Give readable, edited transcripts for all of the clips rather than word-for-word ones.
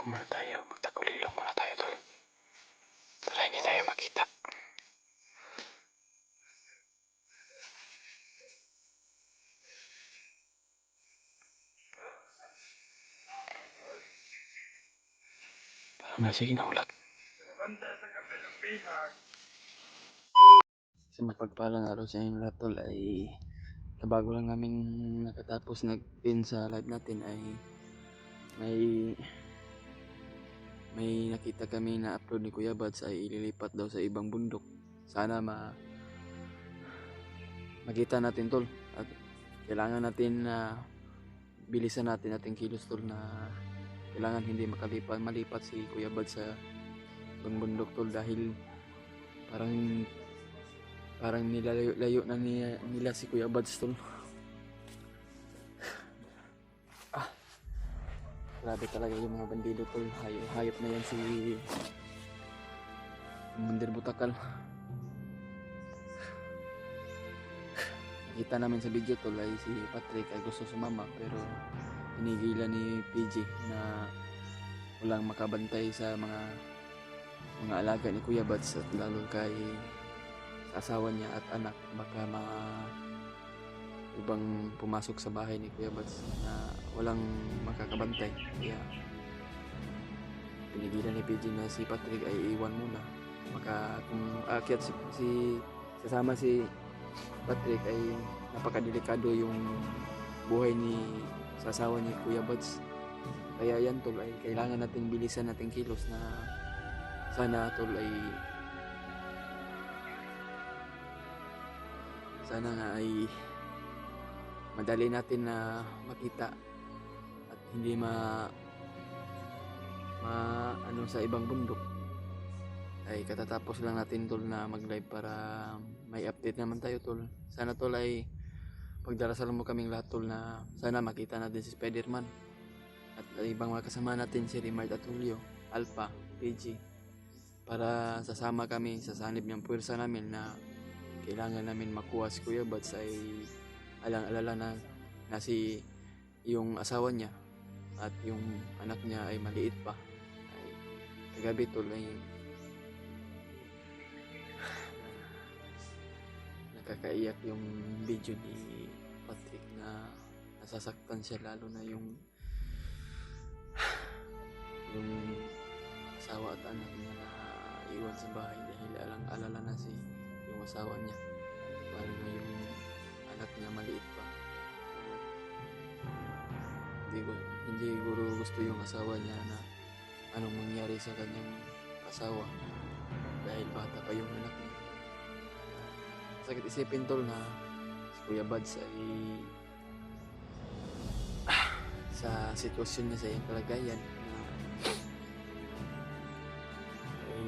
muna tayo. Magtagulilong muna tayo, tol. Para hindi tayo makita. Parang nasa inaulat. Sa mapagpalang araw sa inyo lahat, tol, ay bago lang namin nakatapos nag-pin sa live natin ay may nakita kami na upload ni Kuya Bads ay ililipat daw sa ibang bundok. Sana makita natin, tol, at kailangan natin na bilisan natin ating kilos, tol, na kailangan hindi malipat si Kuya Bads sa ibang bundok, tol, dahil parang nilalayo na nila si Kuya Bads, tol. Grabe talaga yung mga bandido, tol. Hayop na yan si Mundir Butakal. Nakita namin sa video, tol, ay si Patrick ay gusto sumama pero tinigilan ni PG na walang makabantay sa mga alaga ni Kuya Bads, at lalo kay asawa niya at anak. Baka mga ibang pumasok sa bahay ni Kuya Bads na walang makakabantay, kaya pinigilan ni PG na si Patrick ay iwan muna. Baka kung aakyat sasama si Patrick ay napakadelikado yung buhay sa asawa ni Kuya Bads. Kaya yan, tol, ay kailangan natin bilisan natin kilos na sana, tol, ay sana nga ay madali natin na makita at hindi ano sa ibang bundok. Ay katatapos lang natin, tol, na mag-live para may update naman tayo, tol. Sana, tol, ay pagdarasal mo kaming lahat, tol, na sana makita natin si Spider-Man at ibang mga kasama natin, si Rimard at Julio, Alpha, PG, para sasama kami sa sanib ng puwersa namin na kailangan namin makuha si Kuya Bads. Ay alang-alala na si yung asawa niya at yung anak niya ay maliit pa. Ay kagabi, tol, ay nakakaiyak yung video ni Patrick na nasasaktan siya, lalo na yung asawa at anak niya na iwan sa bahay dahil alang-alala na yung asawa niya, lalo na yung anak niya maliit pa. Hindi siguro gusto yung asawa niya na anong mangyari sa kanyang asawa dahil bata pa yung anak niya. Sakit isipin, tol, na si Kuya Bads ay sa sitwasyon niya, sa iyong kalagayan na ay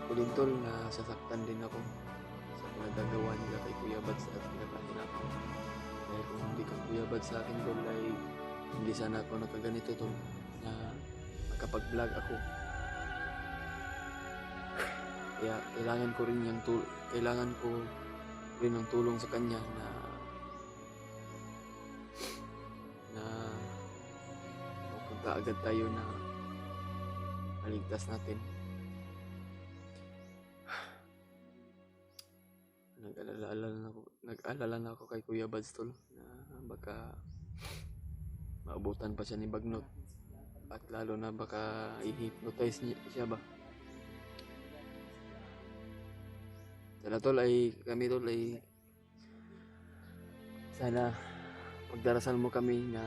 ako din, tol, na sasaktan din ako sa pinagagawa nila kay Kuya Bads at pinagkakin ako. Dahil kung hindi ka Kuya Bads sa akin, tol, ay hindi sana ako nakaganito, tol, na makapag-vlog ako. Kaya kailangan ko rin ng tulong sa kanya na mapunta agad tayo na maligtas natin. Nag-alala na ako kay Kuya Bads, tol, na baka maabutan pa siya ni Bagnot, at lalo na baka i-hypnotize siya ba. Sana, tol, ay kami, tol, ay sana pagdarasal mo kami na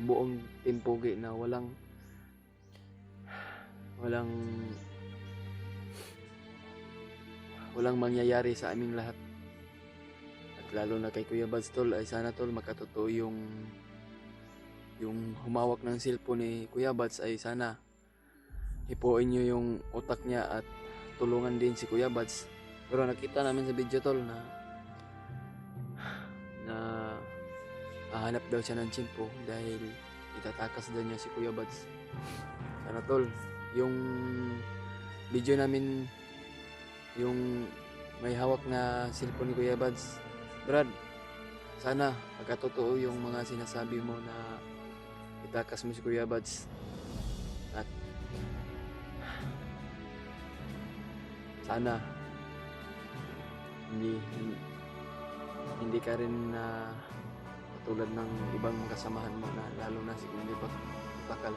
buong Team Pogi na walang mangyayari sa aming lahat. At lalo na kay Kuya Bads, tol, ay sana, tol, makatotoo yung humawak ng cellphone ni Kuya Bads, ay sana hipuin nyo yung utak niya at tulungan din si Kuya Bads. Pero nakita namin sa video, tol, na hahanap daw siya ng tsimpo dahil itatakas daw niya si Kuya Bads. Sana, tol, yung video namin, yung may hawak na cellphone ni Kuya Bads, Brad, sana magkatotoo yung mga sinasabi mo na itakas mo si Kuya Bads. sana hindi hindi ka rin na tulad ng ibang kasamahan mo na lalo na si Kundi Bakal.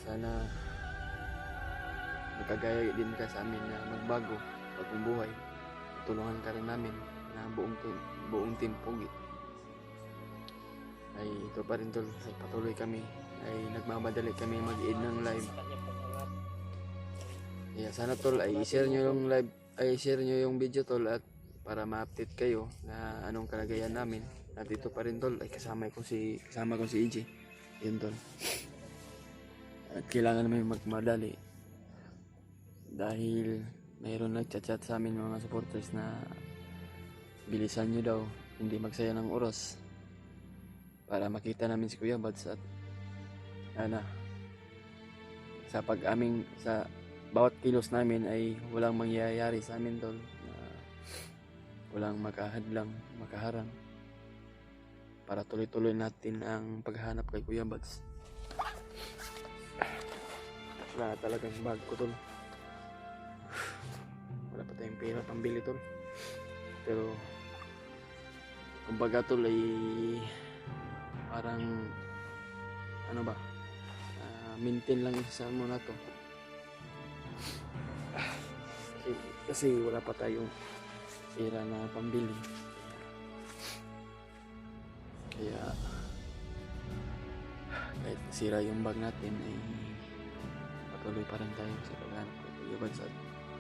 Sana magkagaya din ka sa amin na magbago pagong buhay. Tulungan ka rin namin na buong team Pogi. Ay ito pa rin tol, patuloy kami ay nagmamadali kami mag-end ng live. Yeah, sana tol ay i-share nyo yung live, ay share nyo yung video tol at para ma-update kayo na anong kalagayan namin. At dito pa rin tol ay kasama ko si EJ. Yun tol. At kailangan namin magmadali dahil mayroon nagchat-chat sa amin mga supporters na bilisan nyo daw, hindi magsaya ng oras para makita namin si Kuya Bads at sa bawat kilos namin ay walang mangyayari sa amin tol, walang makahadlang, makaharang para tuloy-tuloy natin ang paghahanap kay Kuya Bads. Wala talagang bag ko tol, wala pa tayong pera pambili tol, pero kumbaga tol ay parang maintain lang isa muna to kasi wala pa tayong pera na pambili, kaya kahit sira yung bag natin ay patuloy pa rin tayo sa paghanap kay Kuya Bads at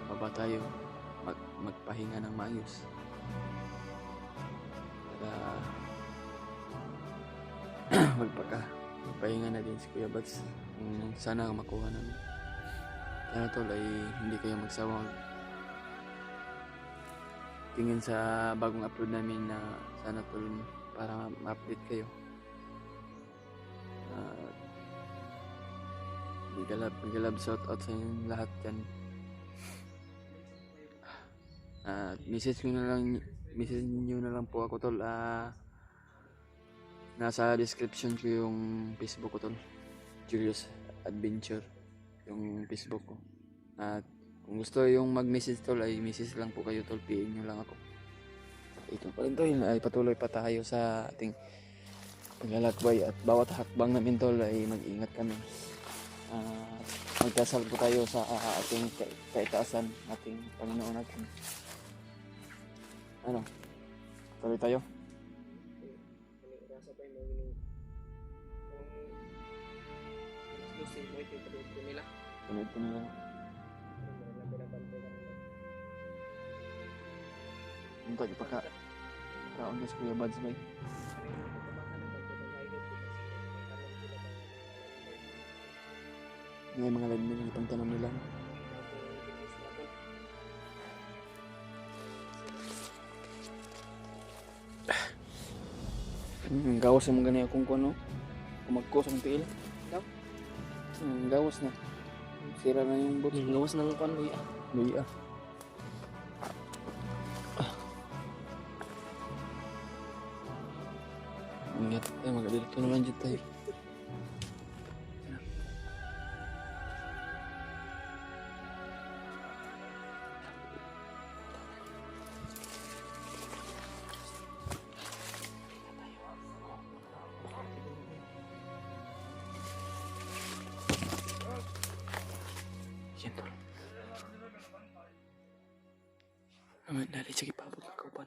mababa tayo magpahinga ng maayos para magpahinga na din si Kuya Bads. Sana makuha namin. Sana tol ay hindi kayo magsawang tingin sa bagong upload namin na sana tol para ma-update kayo. Big shout out sa inyong lahat dyan. Message nyo na lang po ako tol. Nasa description ko yung Facebook ko tol, Julius Adventure yung Facebook ko. At kung gusto yung mag-message tol ay message lang po kayo tol, PM nyo lang ako. Ito pa rin tol, ay patuloy pa tayo sa ating paglalakbay at bawat hakbang namin tol ay mag-ingat kami. Magdasal po tayo sa ating kaitaasan, ating Panginoon natin. Tuloy tayo. Tunod ko nila. Untuk kaon sa Kuya Bads bay. May mga lalim nila itong tanong nila. Gawas naman ganyan kung ano. Kumagkos ang tiil. Gawas na. Sira na yung boots. Gawas ng kuan boy. Luya. Ingat tayo, mag-adilito na lang dyan tayo. Yan tol. Nali sa kipabot ng kauban.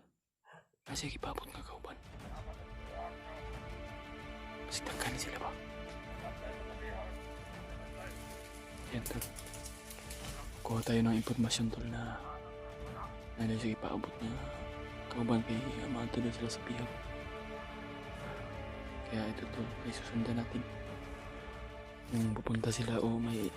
Nasa kipabot ng kauban. Kasi tangkanin sila ba? Yan tol. Kuha tayo ng impormasyon tol na nali sa kipabot na kauban kay amato na sila sa pihag. Kaya ito tol, ay susundan natin. Yung pupunta sila o may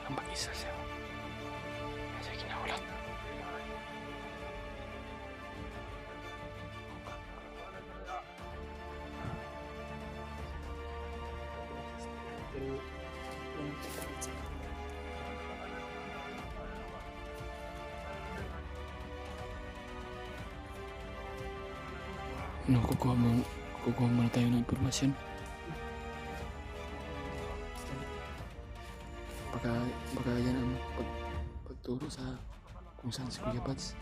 parang mag-isa siya kasi kinaulat. Ano, kukuha muna tayo ng impormasyon. Baka yan ang pagturo sa kung saan si Kuya Buds.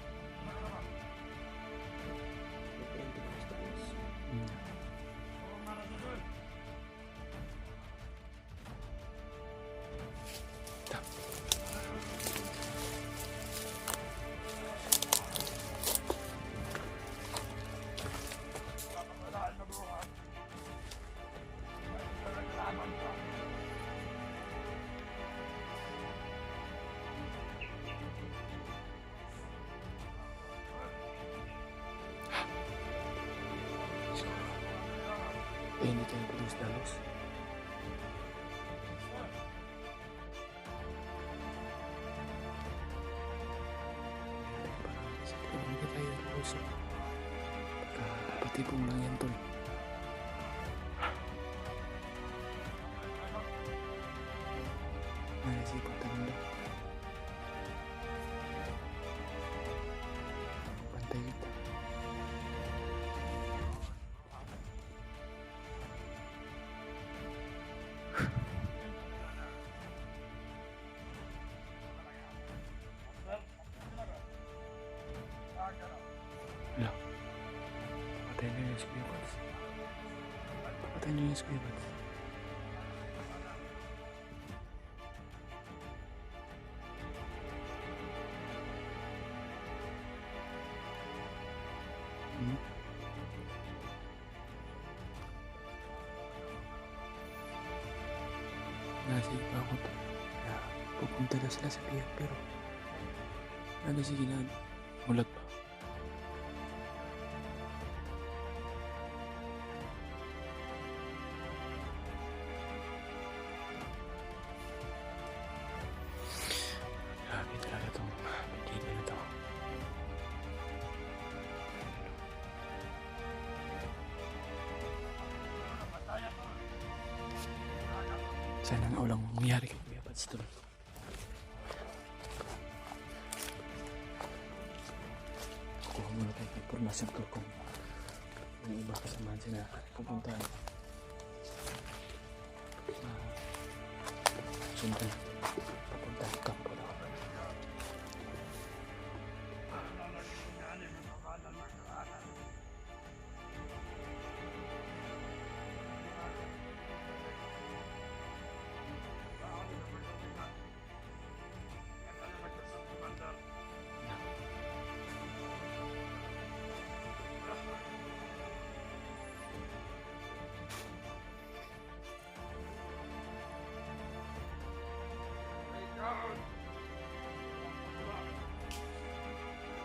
Ini tayo dalos. Hindi tayo dalos. Patipong lang yan tol. Naisipag tanong lang. Pantay kita. Wala. Patay na yung Kuya Buds. Patay na yung Kuya Buds. Nasipa ako to. Kaya pupunta na sila sa piyak pero ano sige na mulat pa. Grabe talaga itong pagkita na to. Sana nga walang mangyari kay Kuya Buds tol. Kuha muna tayo ng impormasyon tol kung yung iba kasamahan sila pupuntahan. Sundan papunta ng kampo daw.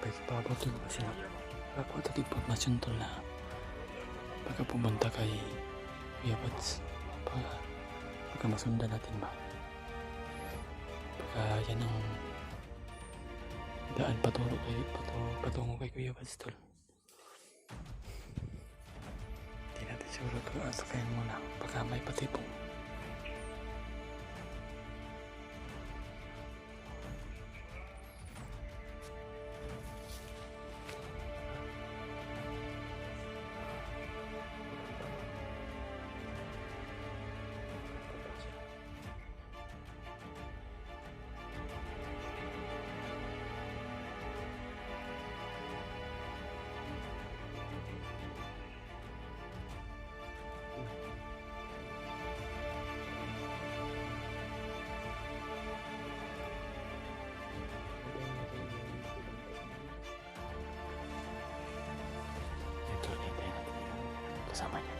Pwede pa ba ito kasi nakakuha tayo impormasyon tol na pagka pumunta kay Kuya Buds pagka masundan natin ba pagka yan ang daan patungo kay Kuya Buds tol. Hindi natin siguro ito asakayin muna pagka may patipong. Kasama niya.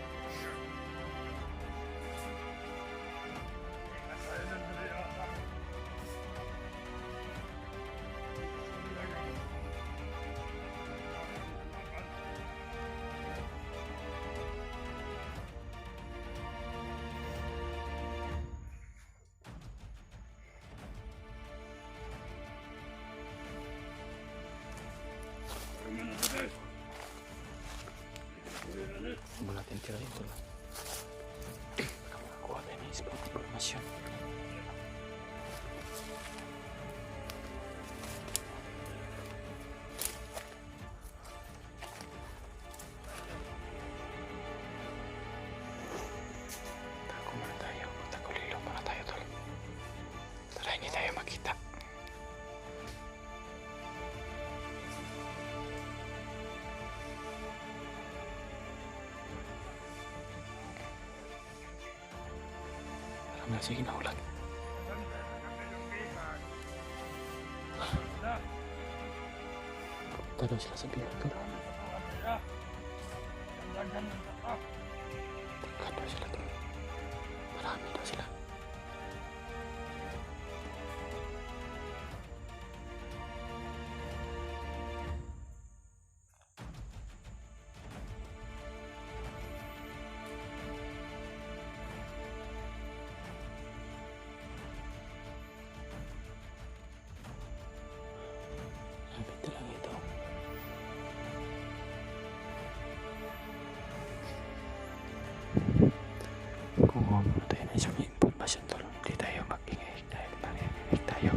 Mula natin tira ito lang. Baka makakuha tayo ng impormasyon. na, sige na ulat. Punta daw sila sa bilang tol. Tingkat daw sila tol. Marami daw sila. Grabe talaga ito. Kung huwag tayo na isang impormasyon tol, hindi tayo mag-ingay dahil marinig tayo.